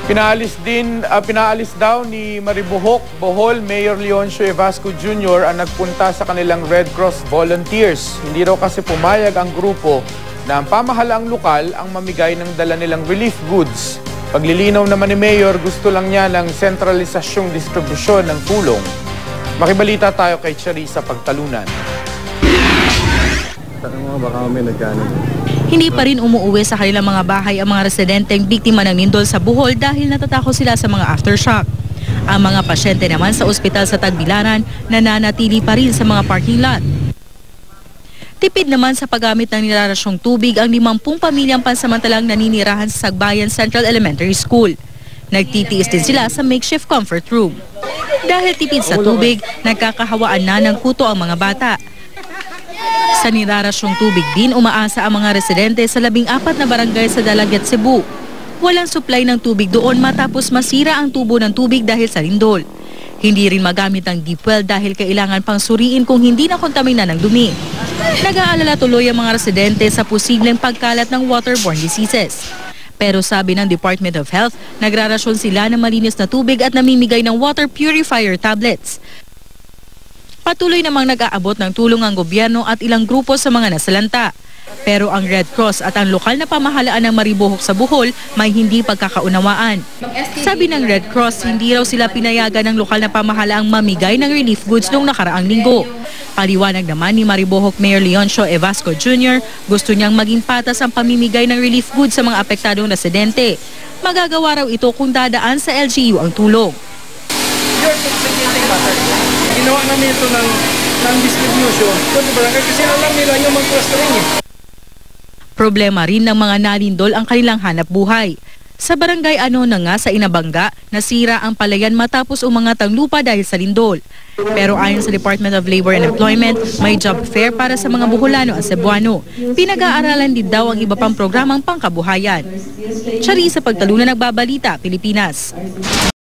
Pinaalis daw ni Maribohok, Bohol, Mayor Leoncio Evasco Jr. ang nagpunta sa kanilang Red Cross volunteers. Hindi raw kasi pumayag ang grupo na ang pamahalaang lokal ang mamigay ng dala nilang relief goods. Paglilinaw naman ni Mayor, gusto lang niya ng sentralisasyong distribusyon ng tulong. Makibalita tayo kay Charissa Pagtalunan. Hindi pa rin umuuwi sa kanilang mga bahay ang mga residenteng biktima ng lindol sa Bohol dahil natatakot sila sa mga aftershock. Ang mga pasyente naman sa ospital sa Tagbilaran nananatili pa rin sa mga parking lot. Tipid naman sa paggamit ng nilarasyong tubig ang 50 pamilyang pansamantalang naninirahan sa Sagbayan Central Elementary School. Nagtitiis din sila sa makeshift comfort room. Dahil tipid sa tubig, nagkakahawaan na ng kuto ang mga bata. Sa nilarasyong tubig din, umaasa ang mga residente sa 14 na barangay sa Dalagyat, Cebu. Walang supply ng tubig doon matapos masira ang tubo ng tubig dahil sa lindol. Hindi rin magamit ang deep well dahil kailangan pang suriin kung hindi na kontamina ng dumi. Nag-aalala tuloy ang mga residente sa posibleng pagkalat ng waterborne diseases. Pero sabi ng Department of Health, nagrarasyon sila ng malinis na tubig at namimigay ng water purifier tablets. Patuloy namang nag-aabot ng tulong ang gobyerno at ilang grupo sa mga nasalanta. Pero ang Red Cross at ang lokal na pamahalaan ng Maribohok sa Bohol may hindi pagkakaunawaan. Sabi ng Red Cross, hindi raw sila pinayagan ng lokal na pamahalaang mamigay ng relief goods noong nakaraang linggo. Paliwanag naman ni Maribohok Mayor Leoncio Evasco Jr., gusto niyang maging patas ang pamimigay ng relief goods sa mga apektadong residente. Magagawa raw ito kung dadaan sa LGU ang tulong. Ginawa namin ito ng distribution kung barangay kasi alam nila yung mag-clustering eh. Problema rin ng mga nalindol ang kanilang hanap buhay. Sa barangay na nga sa Inabanga, nasira ang palayan matapos umangat ang lupa dahil sa lindol. Pero ayon sa Department of Labor and Employment, may job fair para sa mga Boholano at Cebuano. Pinag-aaralan din daw ang iba pang programang pangkabuhayan. Charissa Pagtalunan, Nagbabalita, Pilipinas.